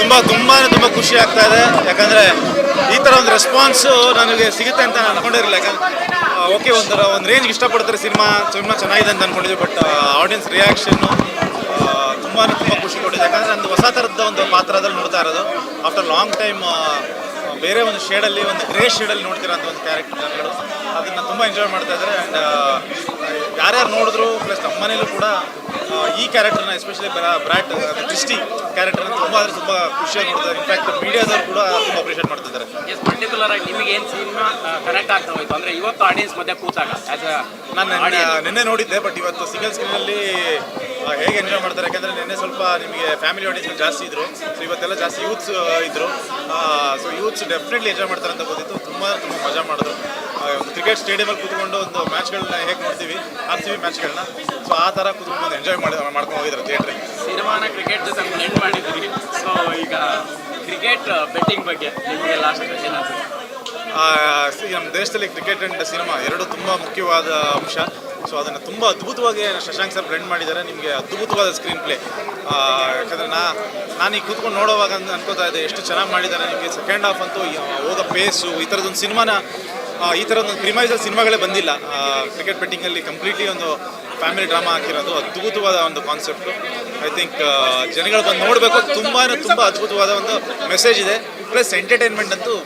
ತುಂಬ ಖುಷಿ ಆಗ್ತಾ ಇದೆ. ಯಾಕಂದರೆ ಈ ಥರ ಒಂದು ರೆಸ್ಪಾನ್ಸು ನನಗೆ ಸಿಗುತ್ತೆ ಅಂತ ನಾನು ಅಂದ್ಕೊಂಡಿರಲಿಲ್ಲ. ಯಾಕಂದರೆ ಓಕೆ ಒಂದು ರೇಂಜ್ಗೆ ಇಷ್ಟಪಡ್ತಾರೆ ಸಿನಿಮಾ ಚೆನ್ನಾಗಿದೆ ಅಂತ ಅಂದ್ಕೊಂಡಿದ್ವಿ. ಬಟ್ ಆಡಿಯನ್ಸ್ ರಿಯಾಕ್ಷನ್ನು ತುಂಬ ಖುಷಿ ಕೊಟ್ಟಿದೆ. ಯಾಕಂದರೆ ಒಂದು ಹೊಸ ಥರದ ಒಂದು ಪಾತ್ರದಲ್ಲಿ ನೋಡ್ತಾ ಇರೋದು. ಆಫ್ಟರ್ ಲಾಂಗ್ ಟೈಮ್ ಬೇರೆ ಒಂದು ಶೇಡಲ್ಲಿ, ಒಂದು ಗ್ರೇ ಶೇಡಲ್ಲಿ ನೋಡ್ತಿರೋಂಥ ಒಂದು ಕ್ಯಾರೆಕ್ಟರ್ ಜನಗಳು ಅದನ್ನು ತುಂಬ ಎಂಜಾಯ್ ಮಾಡ್ತಾ ಇದ್ದಾರೆ. ಆ್ಯಂಡ್ ಯಾರ್ಯಾರು ನೋಡಿದ್ರು ಪ್ಲಸ್ ನಮ್ಮ ಮನೇಲೂ ಕೂಡ ಈ ಕ್ಯಾರೆಕ್ಟರ್ನ ಎಸ್ಪೆಷಲಿ ಬ್ರಾಟ್ ಕ್ರಿಸ್ಟಿ ಕ್ಯಾರೆಕ್ಟರ್ನ ತುಂಬ ಖುಷಿಯಾಗಿ ನೋಡ್ತಾರೆ. ಇನ್ಫ್ಯಾಕ್ಟ್ ಮೀಡಿಯಾದವರು ಕೂಡ ತುಂಬ ಅಪ್ರಿಷಿಯೇಟ್ ಮಾಡ್ತಿದ್ದಾರೆ. ಪರ್ಟಿಕ್ಯುಲರ್ ಆಗಿ ನಿಮಗೆ ಏನು ಸಿನಿಮಾ ಕನೆಕ್ಟ್ ಆಗ್ತಾ ಹೋಯ್ತು ಅಂದರೆ ಇವತ್ತು ಆಡಿಯನ್ಸ್ ಮಧ್ಯೆ ಕೂತಾಗ ನಾನು ನಿನ್ನೆ ನೋಡಿದ್ದೆ, ಬಟ್ ಇವತ್ತು ಸಿಂಗಲ್ ಸ್ಕ್ರೀನಲ್ಲಿ ಹೇಗೆ ಎಂಜಾಯ್ ಮಾಡ್ತಾರೆ. ಯಾಕೆಂದರೆ ನಿನ್ನೆ ಸ್ವಲ್ಪ ನಿಮಗೆ ಫ್ಯಾಮಿಲಿ ಆಡಿಯನ್ಸ್ ಜಾಸ್ತಿ ಇದ್ದರು, ಸೊ ಇವತ್ತೆಲ್ಲ ಜಾಸ್ತಿ ಯೂತ್ಸ್ ಇದ್ದರು. ಸೊ ಯೂತ್ಸ್ ಡೆಫಿನೆಟ್ಲಿ ಎಂಜಾಯ್ ಮಾಡ್ತಾರೆ ಅಂತ ಗೊತ್ತಿತ್ತು. ತುಂಬ ಮಜಾ ಮಾಡಿದ್ರು. ಒಂದು ಕ್ರಿಕೆಟ್ ಸ್ಟೇಡಿಯಮಲ್ಲಿ ಕೂತ್ಕೊಂಡು ಒಂದು ಮ್ಯಾಚ್ಗಳನ್ನ ಹೇಗೆ ನೋಡ್ತೀವಿ RCB ಮ್ಯಾಚ್ಗಳನ್ನ, ಸೊ ಆ ಥರ ಕೂತ್ಕೊಂಡು ಎಂಜಾಯ್ ಮಾಡ್ಕೊಂಡು ಹೋಗಿದ್ದಾರೆ ಥಿಯೇಟ್ರಿಗೆ. ಸಿನಿಮಾನ ಕ್ರಿಕೆಟ್ ಜೊತೆ ಬ್ಲೆಂಡ್ ಮಾಡಿದ್ವಿ. ಸೊ ಈಗ ಕ್ರಿಕೆಟ್ ಬೆಟ್ಟಿಂಗ್ ಬಗ್ಗೆ ನಿಮಗೆ ಲಾಸ್ಟ್ ಏನಾದರೂ? ನಮ್ಮ ದೇಶದಲ್ಲಿ ಕ್ರಿಕೆಟ್ ಆ್ಯಂಡ್ ಸಿನಿಮಾ ಎರಡು ತುಂಬ ಮುಖ್ಯವಾದ ಅಂಶ. ಸೊ ಅದನ್ನು ತುಂಬ ಅದ್ಭುತವಾಗಿ ಶಶಾಂಕ್ ಸರ್ ಬ್ಲೆಂಡ್ ಮಾಡಿದ್ದಾರೆ. ನಿಮಗೆ ಅದ್ಭುತವಾದ ಸ್ಕ್ರೀನ್ ಪ್ಲೇ. ಯಾಕಂದರೆ ನಾನು ಈಗ ಕೂತ್ಕೊಂಡು ನೋಡೋವಾಗ ಅನ್ಕೋತಾ ಇದ್ದೆ ಎಷ್ಟು ಚೆನ್ನಾಗಿ ಮಾಡಿದ್ದಾರೆ. ನಿಮಗೆ ಸೆಕೆಂಡ್ ಹಾಫ್ ಅಂತೂ ಹೋಗೋ ಪೇಸು, ಈ ಥರದೊಂದು ಸಿನಿಮಾನ ಈ ಥರದೊಂದು ಪ್ರಿಮೈಸಲ್ಲಿ ಸಿನಿಮಾಗಳೇ ಬಂದಿಲ್ಲ. ಕ್ರಿಕೆಟ್ ಬೆಟ್ಟಿಂಗಲ್ಲಿ ಕಂಪ್ಲೀಟ್ಲಿ ಒಂದು ಫ್ಯಾಮಿಲಿ ಡ್ರಾಮಾ ಹಾಕಿರೋದು ಅದ್ಭುತವಾದ ಒಂದು ಕಾನ್ಸೆಪ್ಟು. ಐ ಥಿಂಕ್ ಜನಗಳು ಬಂದು ನೋಡಬೇಕು. ತುಂಬ ಅದ್ಭುತವಾದ ಒಂದು ಮೆಸೇಜ್ ಇದೆ. ಪ್ಲಸ್ ಎಂಟರ್ಟೈನ್ಮೆಂಟ್ ಅಂತೂ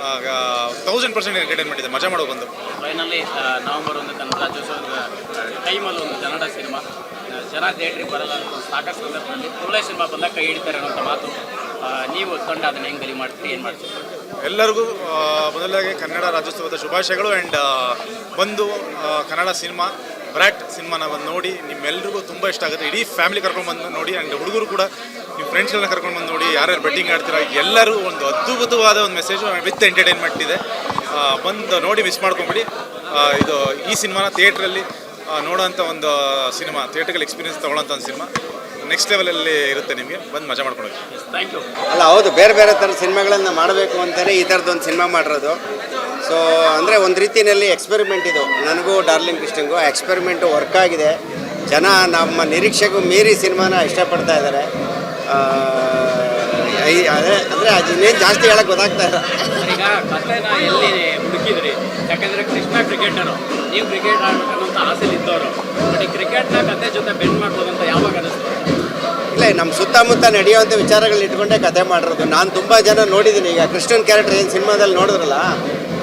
1000% ಎಂಟರ್ಟೈನ್ಮೆಂಟ್ ಇದೆ. ಮಜಾ ಮಾಡೋ ಬಂದು ಫೈನಲಿ ನವೆಂಬರ್ 1 ಕನ್ನಡ ರಾಜ್ಯೋತ್ಸವದ ಟೈಮಲ್ಲಿ ಒಂದು ಕನ್ನಡ ಸಿನಿಮಾ ಜನ ಥಿಯೇಟ್ರಿಗೆ ಬರಲ್ಲ ಅಂತ ಸಾಕಷ್ಟು ಸಂದರ್ಭದಲ್ಲಿ ಒಳ್ಳೆಯ ಸಿನಿಮಾ ಬಂದಾಗ ಕೈ ಹಿಡಿತಾರೆ ಅನ್ನೋಂಥ ಮಾತು. ನೀವು ತಂಡ ಅದನ್ನು ಹೆಂಗೆ ಗಲಿ ಮಾಡ್ತೀರಿ, ಏನು ಮಾಡ್ತೀರಿ? ಎಲ್ಲರಿಗೂ ಮೊದಲಾಗಿ ಕನ್ನಡ ರಾಜ್ಯೋತ್ಸವದ ಶುಭಾಶಯಗಳು. ಆ್ಯಂಡ್ ಬಂದು ಕನ್ನಡ ಸಿನಿಮಾ ಬ್ರಾಟ್ ಸಿನಿಮಾನ ಬಂದು ನೋಡಿ. ನಿಮ್ಮೆಲ್ರಿಗೂ ತುಂಬ ಇಷ್ಟ ಆಗುತ್ತೆ. ಇಡೀ ಫ್ಯಾಮಿಲಿ ಕರ್ಕೊಂಡು ಬಂದು ನೋಡಿ. ಆ್ಯಂಡ್ ಹುಡುಗರು ಕೂಡ ನಿಮ್ಮ ಫ್ರೆಂಡ್ಸ್ಗಳನ್ನ ಕರ್ಕೊಂಡು ಬಂದು ನೋಡಿ. ಯಾರ್ಯಾರು ಬೆಟ್ಟಿಂಗ್ ಆಡ್ತೀರಾ ಎಲ್ಲರೂ ಒಂದು ಅದ್ಭುತವಾದ ಒಂದು ಮೆಸೇಜು ವಿತ್ ಎಂಟರ್ಟೈನ್ಮೆಂಟ್ ಇದೆ. ಬಂದು ನೋಡಿ, ಮಿಸ್ ಮಾಡ್ಕೊಂಬಿಡಿ. ಇದು ಈ ಸಿನಿಮಾನ ಥಿಯೇಟ್ರಲ್ಲಿ ನೋಡೋಂಥ ಒಂದು ಸಿನಿಮಾ, ಥಿಯೇಟ್ರಲ್ಲಿ ಎಕ್ಸ್ಪೀರಿಯನ್ಸ್ ತೊಗೊಳ್ಳೋಂಥ ಒಂದು ಸಿನಿಮಾ ನೆಕ್ಸ್ಟ್ ಲೆವೆಲಲ್ಲಿ ಇರುತ್ತೆ. ನಿಮಗೆ ಬಂದು ಮಜಾ ಮಾಡ್ಕೊಂಡು. Thank you. ಅಲ್ಲ, ಹೌದು, ಬೇರೆ ಬೇರೆ ಥರದ ಸಿನಿಮಾಗಳನ್ನು ಮಾಡಬೇಕು ಅಂತಲೇ ಈ ಥರದ್ದೊಂದು ಸಿನಿಮಾ ಮಾಡಿರೋದು. ಸೊ ಅಂದರೆ ಒಂದು ರೀತಿಯಲ್ಲಿ ಎಕ್ಸ್ಪೆರಿಮೆಂಟ್ ಇದು. ನನಗೂ ಡಾರ್ಲಿಂಗ್ ಕೃಷ್ಣಂಗೂ ಎಕ್ಸ್ಪೆರಿಮೆಂಟು ವರ್ಕ್ ಆಗಿದೆ. ಜನ ನಮ್ಮ ನಿರೀಕ್ಷೆಗೂ ಮೀರಿ ಸಿನಿಮಾನ ಇಷ್ಟಪಡ್ತಾ ಇದ್ದಾರೆ. ಅದೇ ಅಂದರೆ ಇನ್ನೇನು ಜಾಸ್ತಿ ಹೇಳಕ್ಕೆ ಗೊತ್ತಾಗ್ತಾ ಇಲ್ಲ. ಈಗ ಕಥೆನ ಎಲ್ಲಿ ಹುಡುಕಿದ್ರಿ? ಯಾಕಂದರೆ ಕೃಷ್ಣ ಕ್ರಿಕೆಟರು, ನೀವು ಕ್ರಿಕೆಟ್ ಆಡ್ಬೇಕನ್ನೋಂಥ ಆಸೆಲಿ ಇದ್ದವರು. ಬಟ್ ಈ ಕ್ರಿಕೆಟ್ನ ಕತೆ ಜೊತೆ ಬೆಂಡ್ ಮಾಡ್ಬೋದು ಅಂತ ಯಾವಾಗ ಅನಿಸ್ತು? ಇಲ್ಲ, ನಮ್ಮ ಸುತ್ತಮುತ್ತ ನಡೆಯುವಂಥ ವಿಚಾರಗಳನ್ನ ಇಟ್ಕೊಂಡೇ ಕತೆ ಮಾಡಿರೋದು. ನಾನು ತುಂಬ ಜನ ನೋಡಿದ್ದೀನಿ. ಈಗ ಕೃಷ್ಣನ್ ಕ್ಯಾರೆಕ್ಟರ್ ಏನು ಸಿನಿಮಾದಲ್ಲಿ ನೋಡಿದ್ರಲ್ಲ,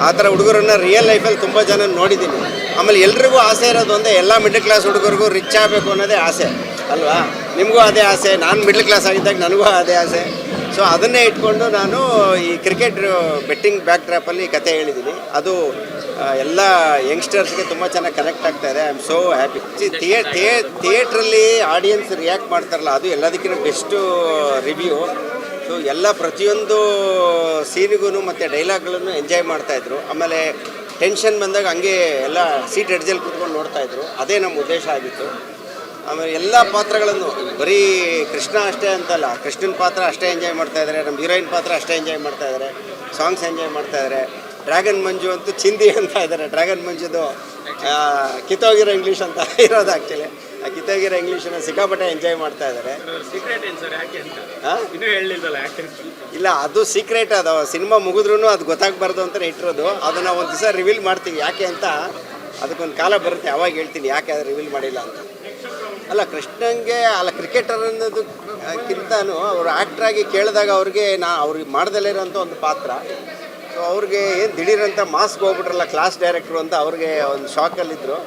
ಆ ಥರ ಹುಡುಗರನ್ನ ರಿಯಲ್ ಲೈಫಲ್ಲಿ ತುಂಬ ಜನ ನೋಡಿದ್ದೀನಿ. ಆಮೇಲೆ ಎಲ್ರಿಗೂ ಆಸೆ ಇರೋದು ಒಂದೇ, ಎಲ್ಲ ಮಿಡ್ಲ್ ಕ್ಲಾಸ್ ಹುಡುಗರಿಗೂ ರಿಚ್ ಆಗಬೇಕು ಅನ್ನೋದೇ ಆಸೆ ಅಲ್ವಾ? ನಿಮಗೂ ಅದೇ ಆಸೆ, ನಾನು ಮಿಡ್ಲ್ ಕ್ಲಾಸ್ ಆಗಿದ್ದಾಗ ನನಗೂ ಅದೇ ಆಸೆ. ಸೊ ಅದನ್ನೇ ಇಟ್ಕೊಂಡು ನಾನು ಈ ಕ್ರಿಕೆಟ್ ಬೆಟ್ಟಿಂಗ್ ಬ್ಯಾಕ್ ಡ್ರಾಪಲ್ಲಿ ಕತೆ ಹೇಳಿದ್ದೀನಿ. ಅದು ಎಲ್ಲ ಯಂಗ್ಸ್ಟರ್ಸ್ಗೆ ತುಂಬ ಚೆನ್ನಾಗಿ ಕನೆಕ್ಟ್ ಆಗ್ತಾ ಇದೆ. I am so happy. ಥಿಯೇಟ್ರಲ್ಲಿ ಆಡಿಯನ್ಸ್ ರಿಯಾಕ್ಟ್ ಮಾಡ್ತಾರಲ್ಲ, ಅದು ಎಲ್ಲದಕ್ಕಿಂತ ಬೆಸ್ಟು ರಿವ್ಯೂ. ಸೊ ಎಲ್ಲ ಪ್ರತಿಯೊಂದು ಸೀನಿಗೂ ಮತ್ತು ಡೈಲಾಗ್ಗಳನ್ನು ಎಂಜಾಯ್ ಮಾಡ್ತಾಯಿದ್ರು. ಆಮೇಲೆ ಟೆನ್ಷನ್ ಬಂದಾಗ ಹಂಗೆ ಎಲ್ಲ ಸೀಟ್ ಎಡ್ಜಲ್ಲಿ ಕೂತ್ಕೊಂಡು ನೋಡ್ತಾಯಿದ್ರು. ಅದೇ ನಮ್ಮ ಉದ್ದೇಶ ಆಗಿತ್ತು. ಆಮೇಲೆ ಎಲ್ಲ ಪಾತ್ರಗಳನ್ನು, ಬರೀ ಕೃಷ್ಣ ಅಷ್ಟೇ ಅಂತಲ್ಲ, ಕೃಷ್ಣನ ಪಾತ್ರ ಅಷ್ಟೇ ಎಂಜಾಯ್ ಮಾಡ್ತಾಯಿದ್ದಾರೆ, ನಮ್ಮ ಹೀರೋಯಿನ್ ಪಾತ್ರ ಅಷ್ಟೇ ಎಂಜಾಯ್ ಮಾಡ್ತಾಯಿದ್ದಾರೆ, ಸಾಂಗ್ಸ್ ಎಂಜಾಯ್ ಮಾಡ್ತಾಯಿದ್ದಾರೆ. ಡ್ರ್ಯಾಗನ್ ಮಂಜು ಅಂತೂ ಚಿಂದಿ ಅಂತ ಇದ್ದಾರೆ. ಡ್ರ್ಯಾಗನ್ ಮಂಜುದು ಕಿತ್ತೋಗಿರೋ ಇಂಗ್ಲೀಷ್ ಅಂತ ಇರೋದು. ಆ್ಯಕ್ಚುಲಿ ಆ ಕಿತ್ತೋಗಿರೋ ಇಂಗ್ಲೀಷನ್ನು ಸಿಕ್ಕಾಪಟ್ಟೆ ಎಂಜಾಯ್ ಮಾಡ್ತಾ ಇದ್ದಾರೆ. ಸೀಕ್ರೆಟ್ ಏನು ಸರ್, ಯಾಕೆ ಅಂತ ಇನ್ನೂ ಹೇಳಿಲ್ಲಲ್ಲ? ಯಾಕೆ ಇಲ್ಲ, ಅದು ಸೀಕ್ರೆಟ್. ಅದು ಸಿನಿಮಾ ಮುಗಿದ್ರೂ ಅದು ಗೊತ್ತಾಗಬಾರ್ದು ಅಂತಲೇ ಇಟ್ಟಿರೋದು. ಅದನ್ನು ಒಂದು ದಿವಸ ರಿವೀಲ್ ಮಾಡ್ತೀವಿ. ಯಾಕೆ ಅಂತ ಅದಕ್ಕೊಂದು ಕಾಲ ಬರುತ್ತೆ, ಅವಾಗ ಹೇಳ್ತೀನಿ ಯಾಕೆ ಅದು ರಿವೀಲ್ ಮಾಡಿಲ್ಲ ಅಂತ. ಅಲ್ಲ, ಕೃಷ್ಣಂಗೆ ಅಲ್ಲ, ಕ್ರಿಕೆಟರ್ ಅನ್ನೋದಕ್ಕಿಂತನೂ ಅವರು ಆ್ಯಕ್ಟ್ರಾಗಿ ಕೇಳಿದಾಗ ಅವ್ರಿಗೆ ಅವ್ರಿಗೆ ಮಾಡ್ದಲೇ ಇರೋಂಥ ಒಂದು ಪಾತ್ರ. ಸೊ ಅವ್ರಿಗೆ ಏನು ದಿಢೀರಂತ ಮಾಸ್ಕ್ ಹೋಗ್ಬಿಟ್ರಲ್ಲ ಕ್ಲಾಸ್ ಡೈರೆಕ್ಟ್ರು ಅಂತ ಅವ್ರಿಗೆ ಒಂದು ಶಾಕಲ್ಲಿದ್ದರು.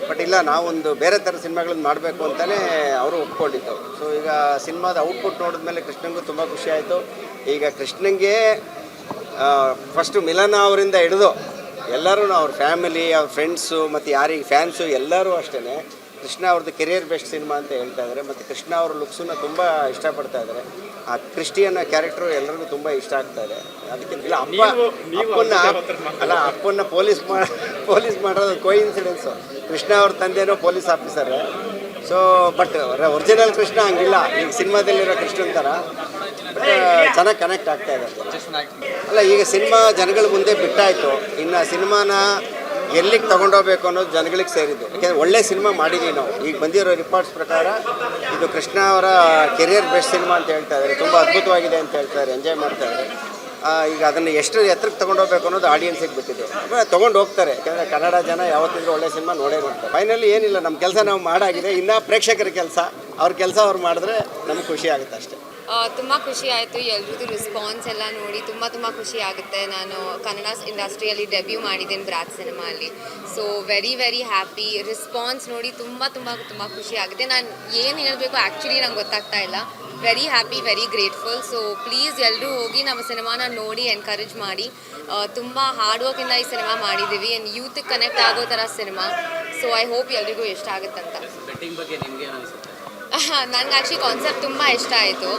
ಬಟ್ ಇಲ್ಲ, ನಾವೊಂದು ಬೇರೆ ಥರ ಸಿನಿಮಾಗಳನ್ನ ಮಾಡಬೇಕು ಅಂತಲೇ ಅವರು ಒಪ್ಕೊಂಡಿದ್ದು. ಸೊ ಈಗ ಸಿನಿಮಾದ ಔಟ್ಪುಟ್ ನೋಡಿದ್ಮೇಲೆ ಕೃಷ್ಣಂಗೂ ತುಂಬ ಖುಷಿ ಆಯಿತು. ಈಗ ಕೃಷ್ಣಂಗೆ ಫಸ್ಟು ಮಿಲನ ಅವರಿಂದ ಹಿಡಿದು ಎಲ್ಲರೂ ಅವ್ರ ಫ್ಯಾಮಿಲಿ, ಅವ್ರ ಫ್ರೆಂಡ್ಸು ಮತ್ತು ಯಾರಿಗೆ ಫ್ಯಾನ್ಸು ಎಲ್ಲರೂ ಅಷ್ಟೇ ಕೃಷ್ಣ ಅವ್ರದ್ದು ಕೆರಿಯರ್ ಬೆಸ್ಟ್ ಸಿನಿಮಾ ಅಂತ ಹೇಳ್ತಾ ಇದ್ದಾರೆ. ಮತ್ತು ಕೃಷ್ಣ ಅವ್ರ ಲುಕ್ಸನ್ನು ತುಂಬ ಇಷ್ಟಪಡ್ತಾ ಇದ್ದಾರೆ. ಆ ಕ್ರಿಸ್ಟಿ ಅನ್ನೋ ಕ್ಯಾರೆಕ್ಟ್ರು ಎಲ್ಲರಿಗೂ ತುಂಬ ಇಷ್ಟ ಆಗ್ತಾ ಇದೆ. ಅದಕ್ಕಿಂತ ಇಲ್ಲ, ಅಪ್ಪನ್ನ ಪೊಲೀಸ್ ಮಾಡೋದು ಕೋಇನ್ಸಿಡೆನ್ಸು. ಕೃಷ್ಣ ಅವ್ರ ತಂದೆನೂ ಪೊಲೀಸ್ ಆಫೀಸರೇ. ಸೊ ಬಟ್ ಒರಿಜಿನಲ್ ಕೃಷ್ಣ ಹಂಗಿಲ್ಲ, ಈಗ ಸಿನಿಮಾದಲ್ಲಿರೋ ಕೃಷ್ಣನ ಥರ. ಬಟ್ ಚೆನ್ನಾಗಿ ಕನೆಕ್ಟ್ ಆಗ್ತಾ ಇದೆ. ಅಲ್ಲ, ಈಗ ಸಿನಿಮಾ ಜನಗಳ ಮುಂದೆ ಬಿಟ್ಟಾಯಿತು. ಇನ್ನು ಸಿನಿಮಾನ ಎಲ್ಲಿಗೆ ತೊಗೊಂಡೋಗ್ಬೇಕು ಅನ್ನೋದು ಜನಗಳಿಗೆ ಸೇರಿದ್ದು. ಯಾಕೆಂದರೆ ಒಳ್ಳೆ ಸಿನಿಮಾ ಮಾಡಿದ್ದೀವಿ ನಾವು. ಈಗ ಬಂದಿರೋ ರಿಪೋರ್ಟ್ಸ್ ಪ್ರಕಾರ ಇದು ಕೃಷ್ಣ ಅವರ ಕೆರಿಯರ್ ಬೆಸ್ಟ್ ಸಿನಿಮಾ ಅಂತ ಹೇಳ್ತಾ ಇದ್ದಾರೆ. ತುಂಬ ಅದ್ಭುತವಾಗಿದೆ ಅಂತ ಹೇಳ್ತಾರೆ, ಎಂಜಾಯ್ ಮಾಡ್ತಾ ಇದ್ದಾರೆ. ಈಗ ಅದನ್ನು ಎಷ್ಟು ಎತ್ತರಕ್ಕೆ ತೊಗೊಂಡೋಗ್ಬೇಕು ಅನ್ನೋದು ಆಡಿಯನ್ಸಿಗೆ ಬಿಟ್ಟಿದೆ. ತೊಗೊಂಡು ಹೋಗ್ತಾರೆ, ಯಾಕೆಂದರೆ ಕನ್ನಡ ಜನ ಯಾವತ್ತಿದ್ರೂ ಒಳ್ಳೆ ಸಿನಿಮಾ ನೋಡೇ ನೋಡ್ತಾರೆ. ಫೈನಲಿ ಏನಿಲ್ಲ, ನಮ್ಮ ಕೆಲಸ ನಾವು ಮಾಡಾಗಿದೆ. ಇನ್ನು ಪ್ರೇಕ್ಷಕರ ಕೆಲಸ, ಅವ್ರ ಕೆಲಸ ಅವ್ರು ಮಾಡಿದ್ರೆ ನಮ್ಗೆ ಖುಷಿ ಆಗುತ್ತೆ ಅಷ್ಟೇ. ತುಂಬ ಖುಷಿ ಆಯಿತು. ಎಲ್ರದ್ದು ರೆಸ್ಪಾನ್ಸ್ ಎಲ್ಲ ನೋಡಿ ತುಂಬ ಖುಷಿ ಆಗುತ್ತೆ. ನಾನು ಕನ್ನಡ ಇಂಡಸ್ಟ್ರಿಯಲ್ಲಿ ಡೆಬ್ಯೂ ಮಾಡಿದ್ದೇನೆ ಬ್ರಾತ್ ಸಿನಿಮಾಲಿ. So very happy. ರೆಸ್ಪಾನ್ಸ್ ನೋಡಿ ತುಂಬ ಖುಷಿ ಆಗುತ್ತೆ. ನಾನು ಏನು ಹೇಳಬೇಕು ಆ್ಯಕ್ಚುಲಿ ನಂಗೆ ಗೊತ್ತಾಗ್ತಾ ಇಲ್ಲ. Very happy, very grateful. So please ಎಲ್ಲರೂ ಹೋಗಿ ನಮ್ಮ ಸಿನಿಮಾನ ನೋಡಿ ಎನ್ಕರೇಜ್ ಮಾಡಿ. ತುಂಬ ಹಾರ್ಡ್ ವರ್ಕಿಂದ ಈ ಸಿನಿಮಾ ಮಾಡಿದ್ದೀವಿ. ಆ್ಯಂಡ್ ಯೂತ್ಗೆ ಕನೆಕ್ಟ್ ಆಗೋ ಥರ ಸಿನಿಮಾ. ಸೊ ಐ ಹೋಪ್ ಎಲ್ರಿಗೂ ಇಷ್ಟ ಆಗುತ್ತಂತ. ಬೆಟ್ಟಿಂಗ್ ಬಗ್ಗೆ ನಿಮಗೆ ಅನಿಸುತ್ತೆ? ನನಗೆ ಆ್ಯಕ್ಚುಲಿ ಕಾನ್ಸೆಪ್ಟ್ ತುಂಬ ಇಷ್ಟ ಆಯಿತು.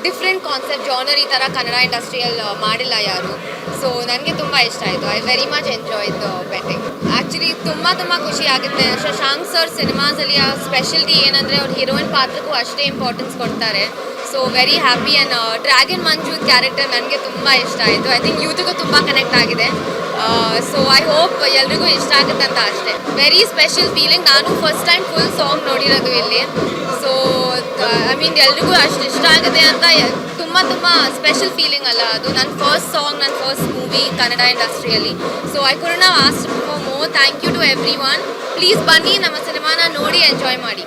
ಡಿಫ್ರೆಂಟ್ ಕಾನ್ಸೆಪ್ಟ್, ಜಾನರ್ ಈ ಥರ ಕನ್ನಡ ಇಂಡಸ್ಟ್ರಿಯಲ್ಲಿ ಮಾಡಿಲ್ಲ ಯಾರು. ಸೊ ನನಗೆ ತುಂಬ ಇಷ್ಟ ಆಯಿತು. I very much enjoy the betting. Actually ತುಂಬ ಖುಷಿ ಆಗುತ್ತೆ. ಶಶಾಂಕ್ ಸರ್ ಸಿನಿಮಾಸಲ್ಲಿ ಆ ಸ್ಪೆಷಲ್ಟಿ ಏನಂದರೆ ಅವ್ರ ಹೀರೋಯಿನ್ ಪಾತ್ರಕ್ಕೂ ಅಷ್ಟೇ ಇಂಪಾರ್ಟೆನ್ಸ್ ಕೊಡ್ತಾರೆ. So very happy. And dragon Manju character ನನಗೆ ತುಂಬ ಇಷ್ಟ ಆಯಿತು. ಐ ಥಿಂಕ್ ಯೂತ್ಗೂ ತುಂಬ ಕನೆಕ್ಟ್ ಆಗಿದೆ. ಸೊ ಐ ಹೋಪ್ ಎಲ್ರಿಗೂ ಇಷ್ಟ ಆಗುತ್ತೆ ಅಂತ ಅಷ್ಟೇ. Very special feeling. ನಾನು ಫಸ್ಟ್ ಟೈಮ್ ಫುಲ್ ಸಾಂಗ್ ನೋಡಿರೋದು ಇಲ್ಲಿ. ಸೊ ಐ ಮೀನ್ ಎಲ್ರಿಗೂ ಅಷ್ಟು ಇಷ್ಟ ಆಗುತ್ತೆ ಅಂತ ತುಂಬ ಸ್ಪೆಷಲ್ ಫೀಲಿಂಗ್ ಅಲ್ಲ ಅದು. ನನ್ನ ಫಸ್ಟ್ ಸಾಂಗ್, ನನ್ನ ಫಸ್ಟ್ ಮೂವಿ ಕನ್ನಡ ಇಂಡಸ್ಟ್ರಿಯಲ್ಲಿ. So I could not ask for more. Thank you to everyone. Please ಬನ್ನಿ ನಮ್ಮ ಸಿನಿಮಾನ ನೋಡಿ ಎಂಜಾಯ್ ಮಾಡಿ.